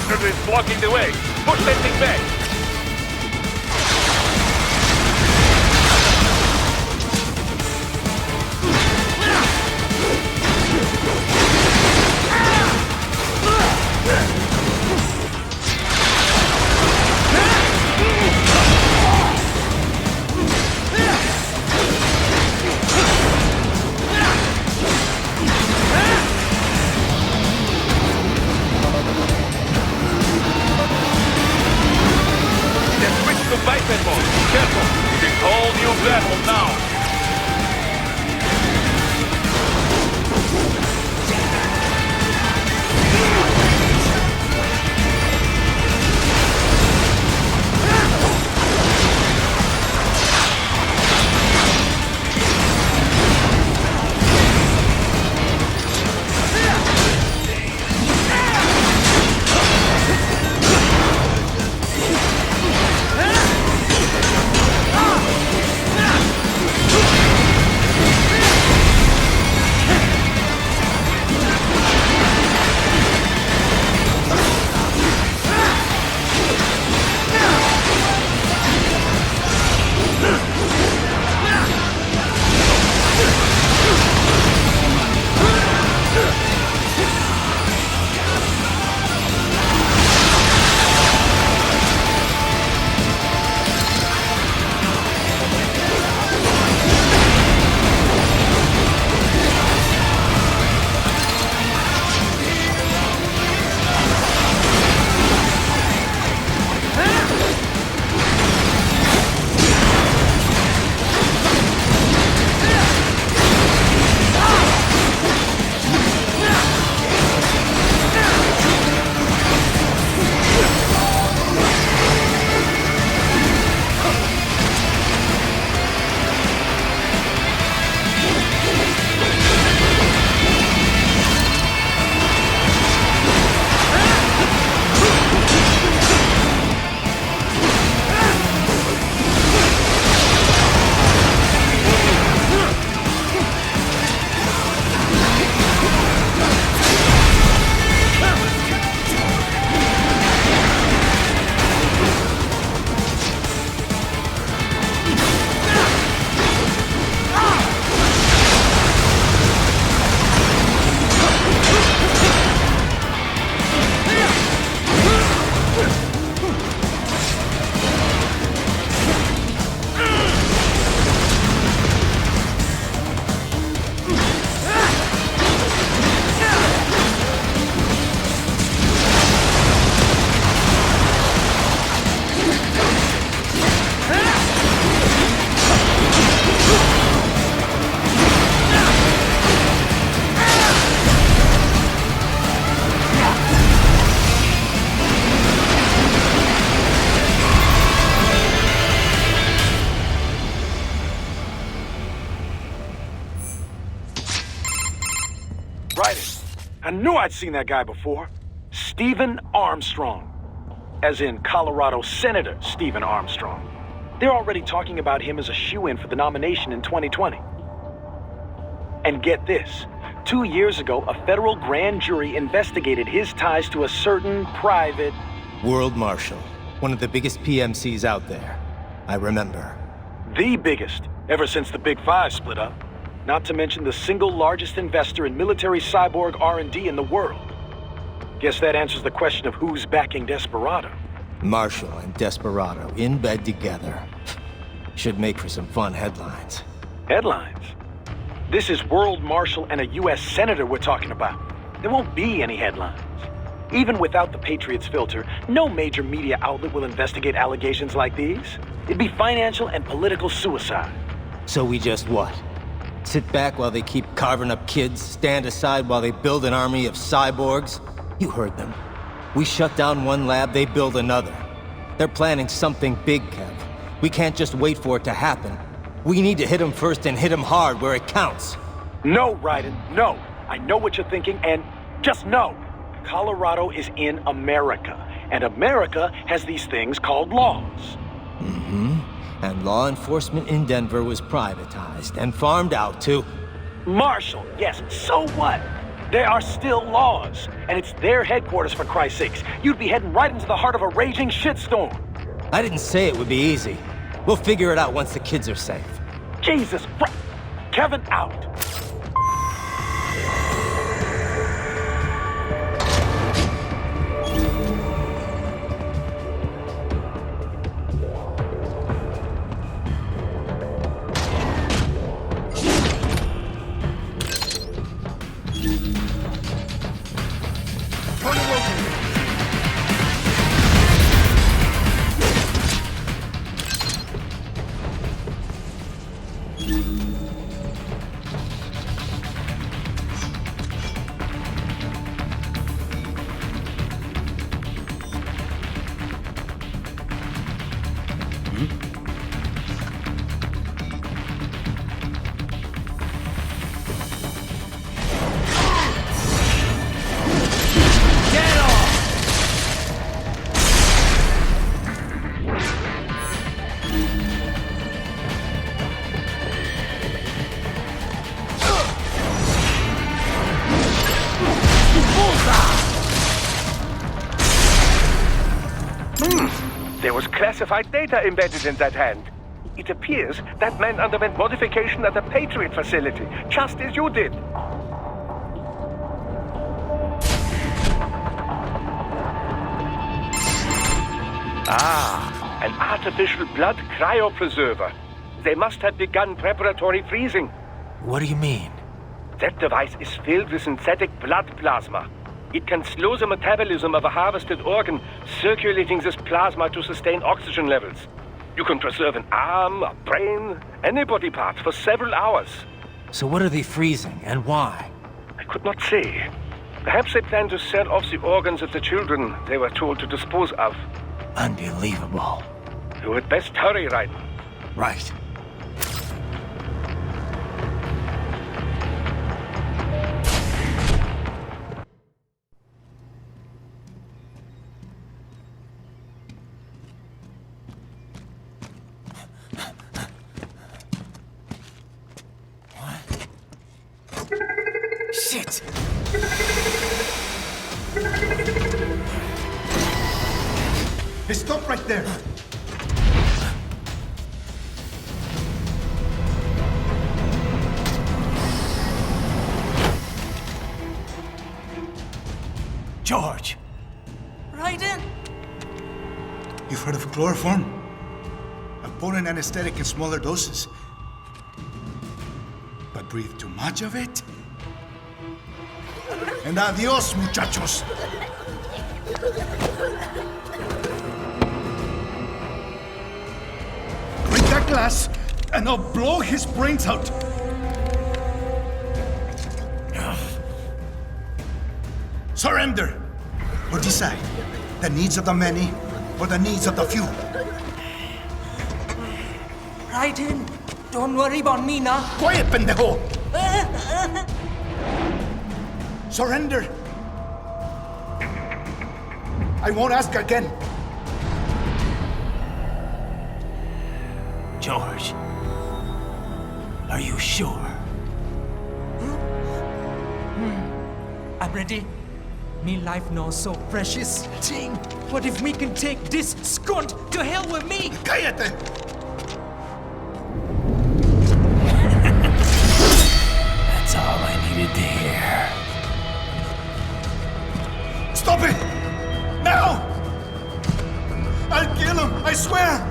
bastard is blocking the way. Push that thing back. Careful! It is all new battle now! Raiden. I knew I'd seen that guy before. Stephen Armstrong. As in Colorado Senator Stephen Armstrong. They're already talking about him as a shoo-in for the nomination in 2020. And get this. 2 years ago, a federal grand jury investigated his ties to a certain private... World Marshal. One of the biggest PMCs out there. I remember. The biggest, ever since the Big Five split up. Not to mention the single largest investor in military cyborg R&D in the world. Guess that answers the question of who's backing Desperado. Marshall and Desperado in bed together. Should make for some fun headlines. Headlines? This is World Marshal and a U.S. Senator we're talking about. There won't be any headlines. Even without the Patriots filter, no major media outlet will investigate allegations like these. It'd be financial and political suicide. So we just what? Sit back while they keep carving up kids, stand aside while they build an army of cyborgs? You heard them. We shut down one lab, they build another. They're planning something big, Kev. We can't just wait for it to happen. We need to hit them first and hit them hard where it counts. No, Raiden, no. I know what you're thinking, and just no. Colorado is in America, and America has these things called laws. Mm-hmm. And law enforcement in Denver was privatized and farmed out to... Marshall, yes, so what? There are still laws, and it's their headquarters, for Christ's sakes. You'd be heading right into the heart of a raging shitstorm. I didn't say it would be easy. We'll figure it out once the kids are safe. Jesus Christ! Kevin, out! There was classified data embedded in that hand. It appears that man underwent modification at the Patriot facility, just as you did. Ah, an artificial blood cryopreserver. They must have begun preparatory freezing. What do you mean? That device is filled with synthetic blood plasma. It can slow the metabolism of a harvested organ, circulating this plasma to sustain oxygen levels. You can preserve an arm, a brain, any body part for several hours. So what are they freezing, and why? I could not say. Perhaps they plan to sell off the organs of the children they were told to dispose of. Unbelievable. You had best hurry, Raiden. Right. Shit! Hey, stop right there! George! Raiden! You've heard of chloroform? A potent anesthetic in smaller doses. But breathe too much of it? And adios, muchachos! Break that glass, and I'll blow his brains out! Surrender! Or decide, the needs of the many, or the needs of the few. Raiden, don't worry about me now. Quiet, pendejo! Surrender! I won't ask again. George, are you sure? I'm ready. Me life now so precious. Ting, what if me can take this skunt to hell with me? Cállate! That's all I needed to hear. Stop it! Now! I'll kill him, I swear!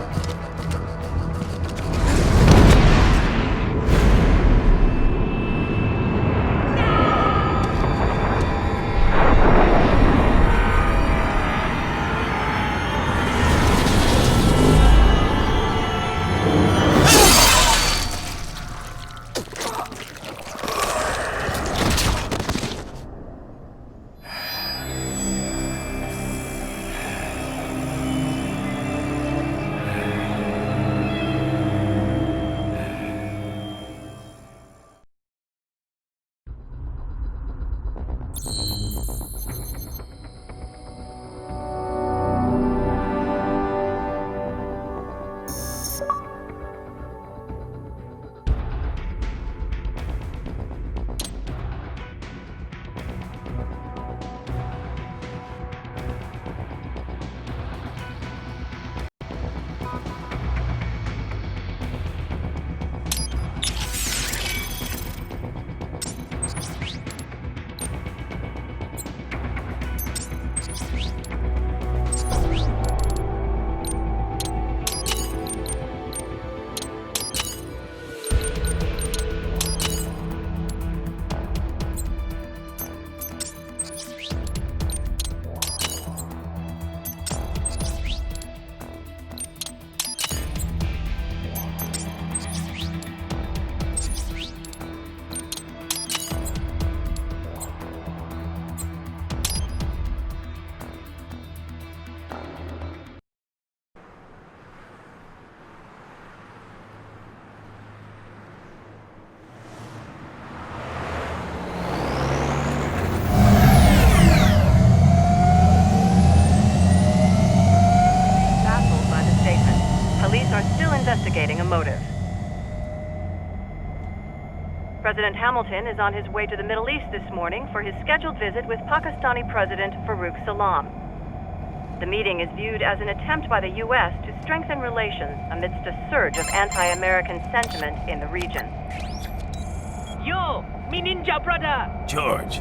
President Hamilton is on his way to the Middle East this morning for his scheduled visit with Pakistani President Farooq Salam. The meeting is viewed as an attempt by the U.S. to strengthen relations amidst a surge of anti-American sentiment in the region. Yo, me ninja brother! George,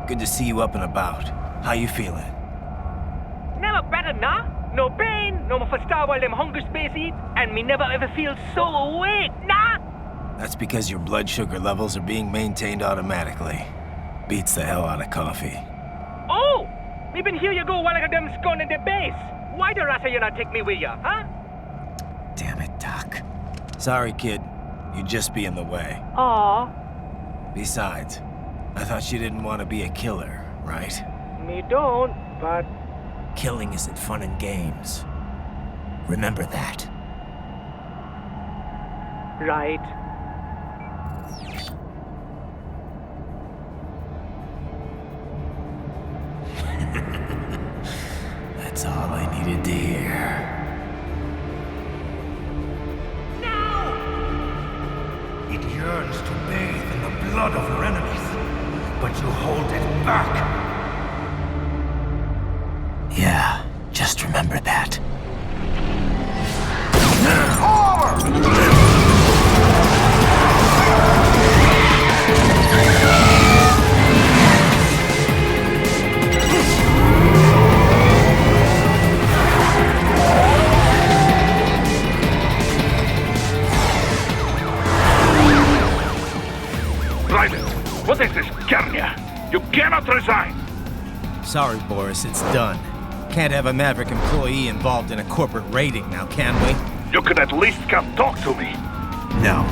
good to see you up and about. How you feeling? Never better, nah? No pain, no more faster while them hunger space eat, and me never ever feel so awake, nah? That's because your blood sugar levels are being maintained automatically. Beats the hell out of coffee. Oh! Me been here you go while I got them scone in the base. Why the rasta you not take me with ya, huh? Damn it, Doc. Sorry, kid. You'd just be in the way. Aw. Besides, I thought you didn't want to be a killer, right? Me don't, but... Killing isn't fun and games. Remember that. Right. That's all I needed to hear. It yearns to bathe in the blood of your enemies, but you hold it back. Yeah, just remember that. Raiden, what is this, Garnia? You cannot resign! Sorry, Boris, it's done. Can't have a Maverick employee involved in a corporate raiding now, can we? You can at least come talk to me. No.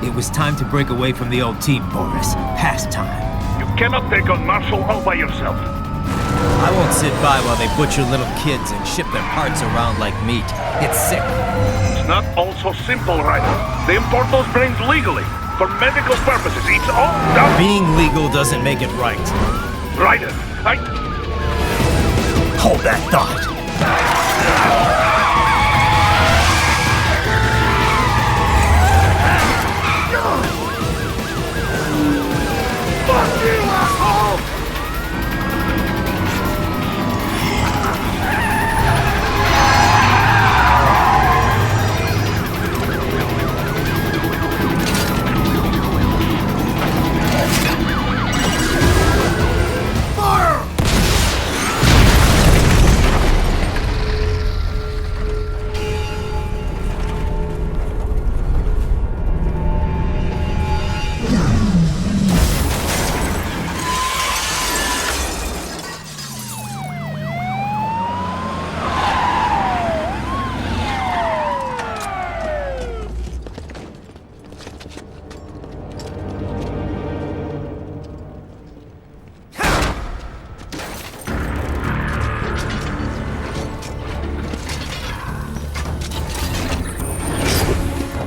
It was time to break away from the old team, Boris. Past time. You cannot take on Marshall all by yourself. I won't sit by while they butcher little kids and ship their parts around like meat. It's sick. It's not all so simple, Raiden. They import those brains legally. For medical purposes, it's all done. Being legal doesn't make it right. Raiden, Hold that thought. Fuck you, asshole!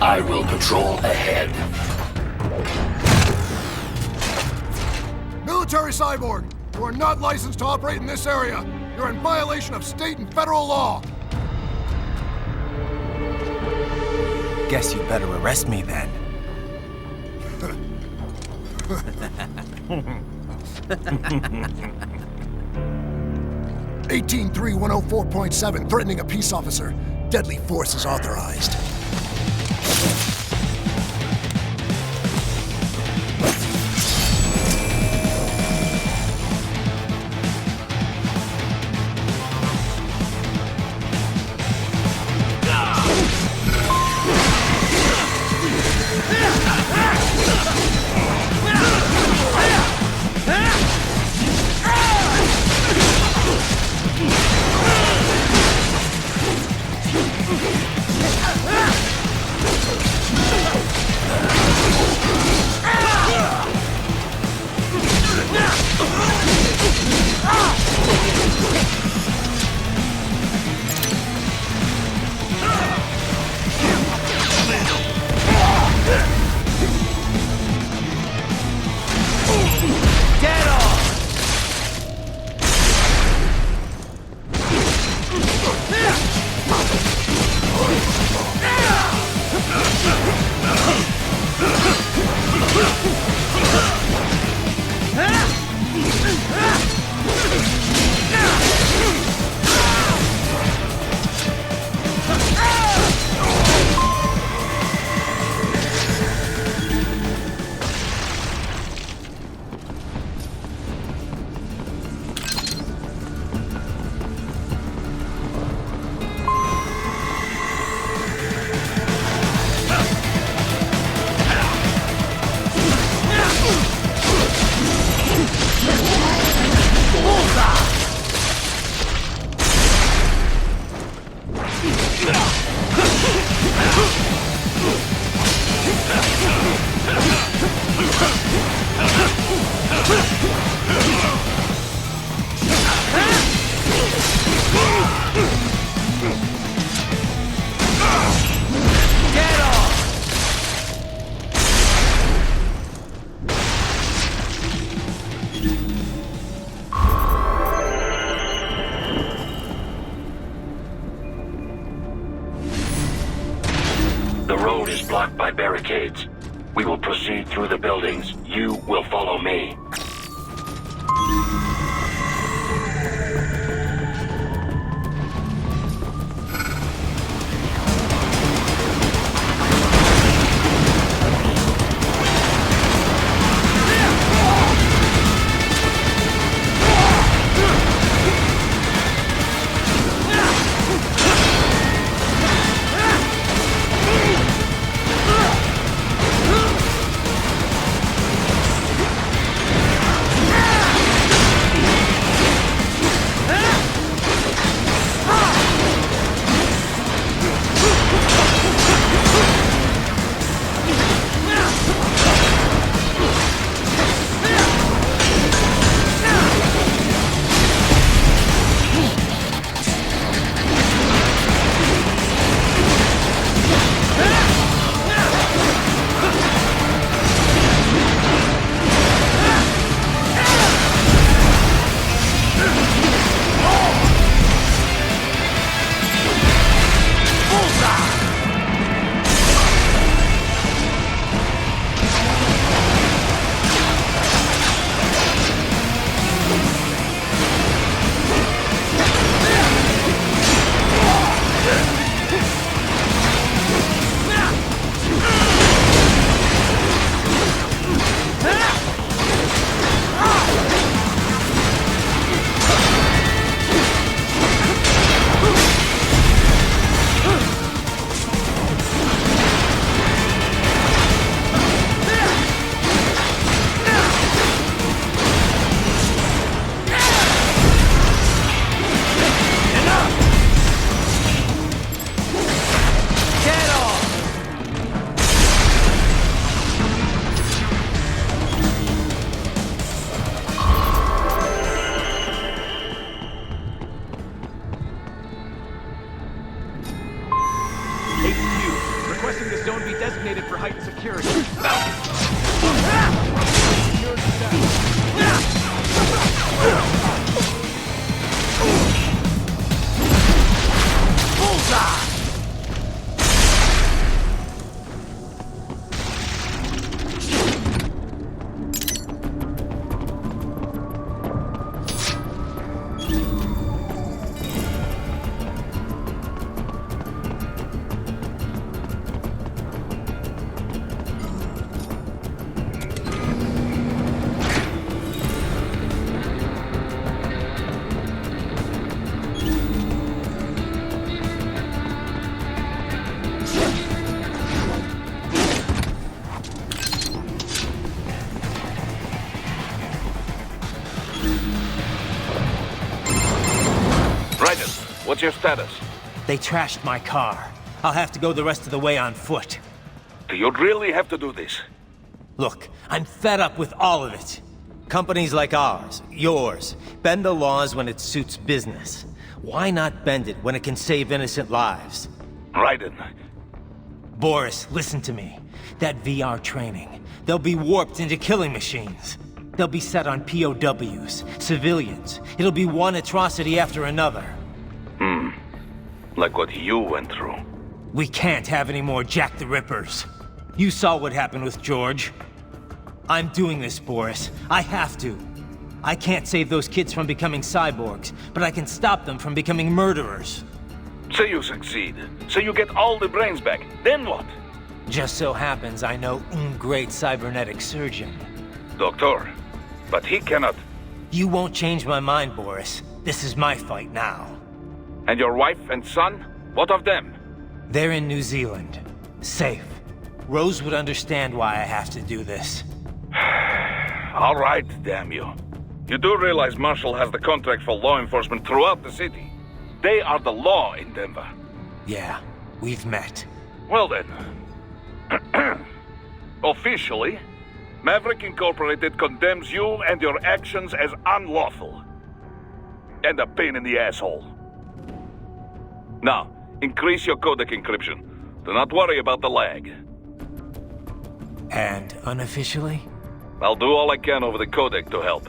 I will patrol ahead. Military cyborg! You are not licensed to operate in this area. You're in violation of state and federal law. Guess you better arrest me then. 183-104.7, threatening a peace officer. Deadly force is authorized. The road is blocked by barricades. We will proceed through the buildings. You will follow me. Raiden, what's your status? They trashed my car. I'll have to go the rest of the way on foot. Do you really have to do this? Look, I'm fed up with all of it. Companies like ours, yours, bend the laws when it suits business. Why not bend it when it can save innocent lives? Raiden. Boris, listen to me. That VR training, they'll be warped into killing machines. They'll be set on POWs, civilians. It'll be one atrocity after another. Like what you went through. We can't have any more Jack the Rippers. You saw what happened with George. I'm doing this, Boris. I have to. I can't save those kids from becoming cyborgs, but I can stop them from becoming murderers. Say you succeed. Say you get all the brains back. Then what? Just so happens I know a great cybernetic surgeon. Doctor. But he cannot. You won't change my mind, Boris. This is my fight now. And your wife and son? What of them? They're in New Zealand. Safe. Rose would understand why I have to do this. All right, damn you. You do realize Marshall has the contract for law enforcement throughout the city. They are the law in Denver. Yeah, we've met. Well then. Officially, Maverick Incorporated condemns you and your actions as unlawful. And a pain in the asshole. Now, increase your codec encryption. Do not worry about the lag. And unofficially? I'll do all I can over the codec to help.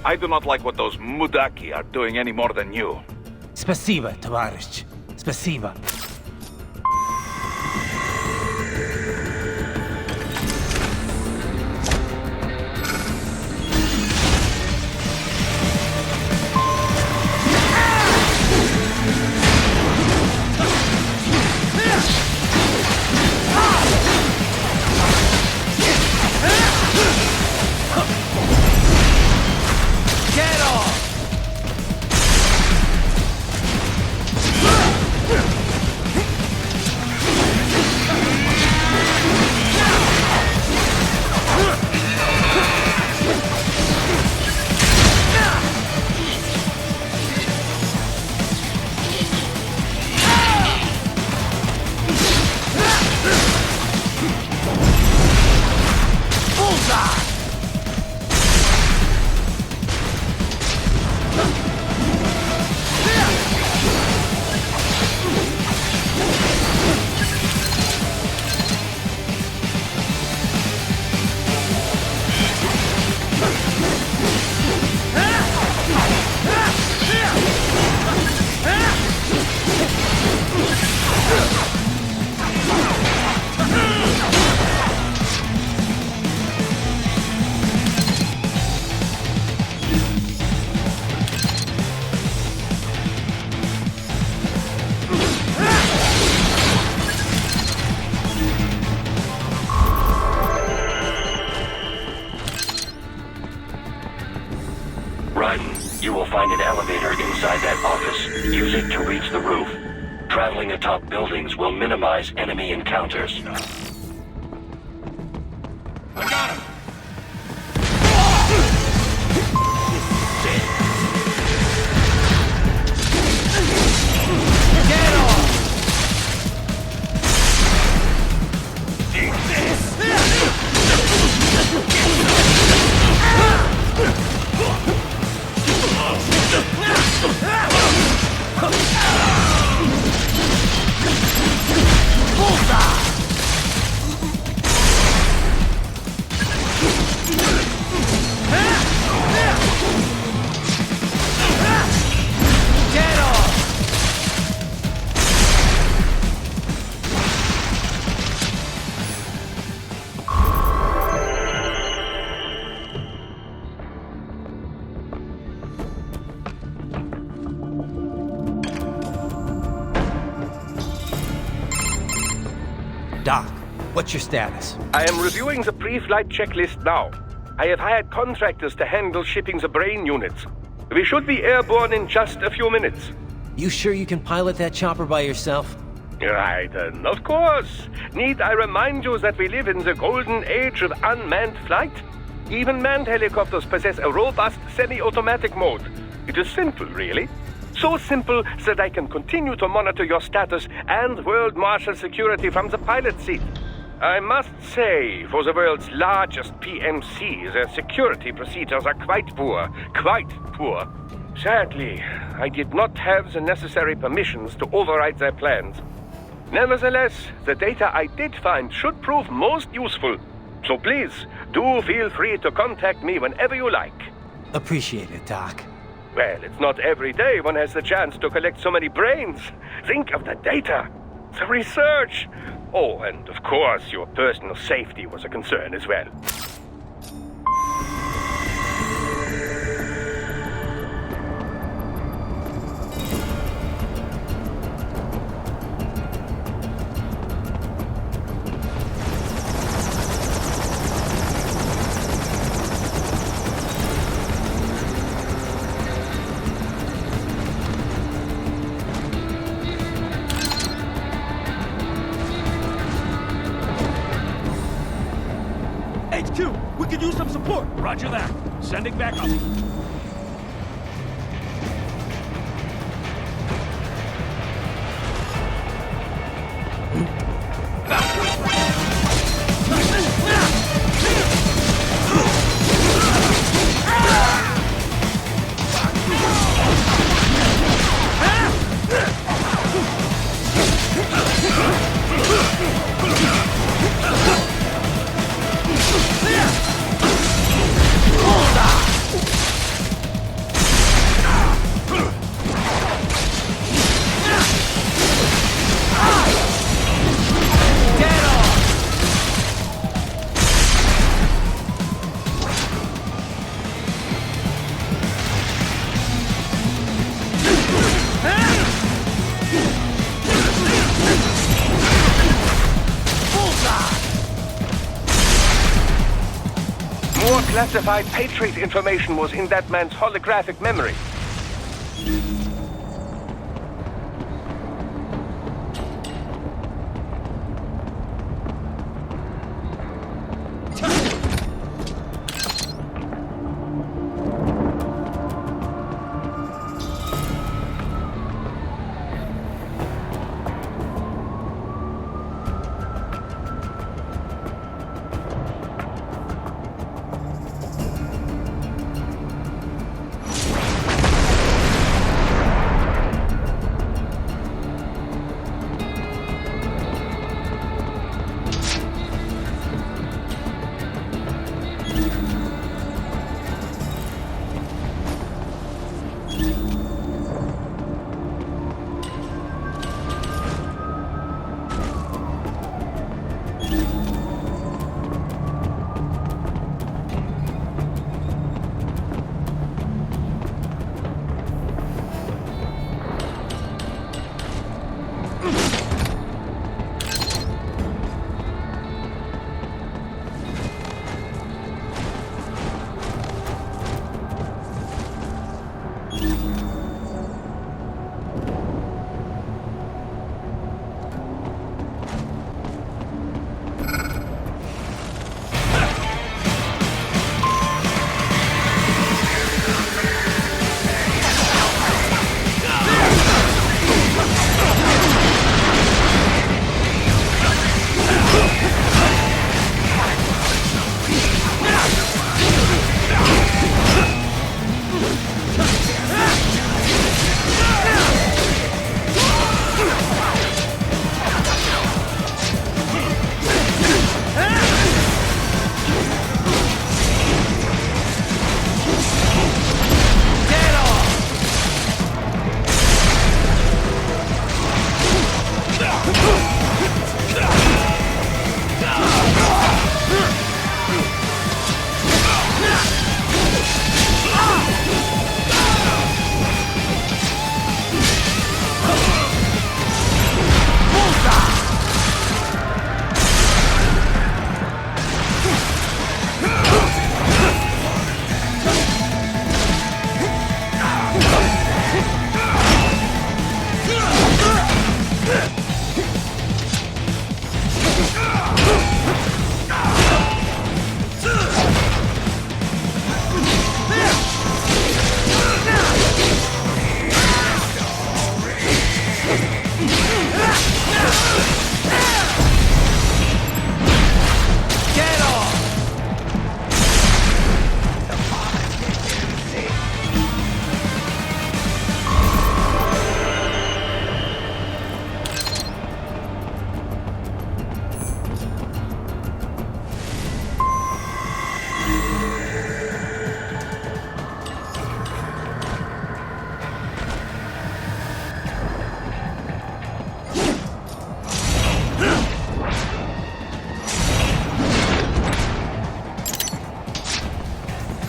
I do not like what those Mudaki are doing any more than you. Спасибо, товарищ. Спасибо. Raiden, you will find an elevator inside that office. Use it to reach the roof. Traveling atop buildings will minimize enemy encounters. I got him! Get off! Doc, what's your status? I am reviewing the pre-flight checklist now. I have hired contractors to handle shipping the brain units. We should be airborne in just a few minutes. You sure you can pilot that chopper by yourself? Raiden, of course. Need I remind you that we live in the golden age of unmanned flight? Even manned helicopters possess a robust semi-automatic mode. It is simple, really. So simple that I can continue to monitor your status and world marshal security from the pilot seat. I must say, for the world's largest PMC, their security procedures are quite poor. Quite poor. Sadly, I did not have the necessary permissions to override their plans. Nevertheless, the data I did find should prove most useful. So please, do feel free to contact me whenever you like. Appreciate it, Doc. Well, it's not every day one has the chance to collect so many brains. Think of the data, the research. Oh, and of course, your personal safety was a concern as well. We could use some support. Roger that. Sending back up. classified Patriot information was in that man's holographic memory.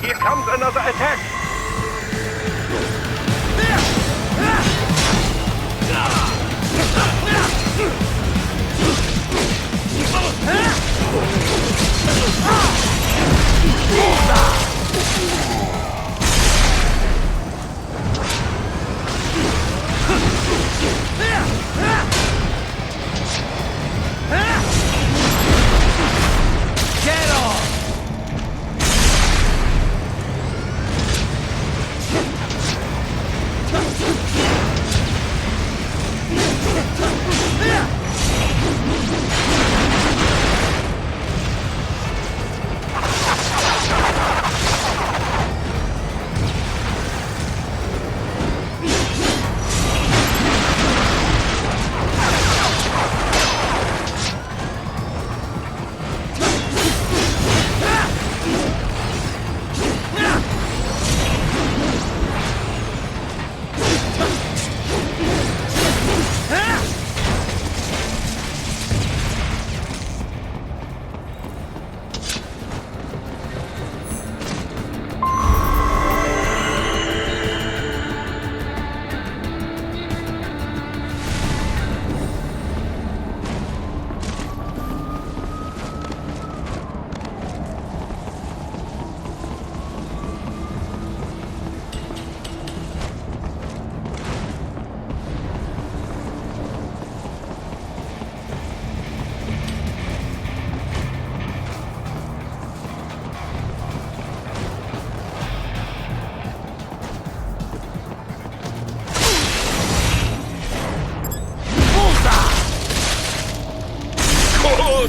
Here comes another attack! Get off!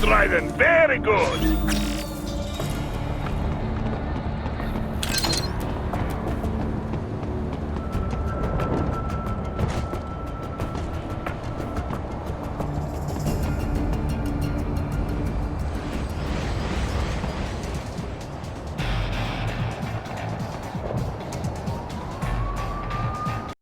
good, Raiden. Very good.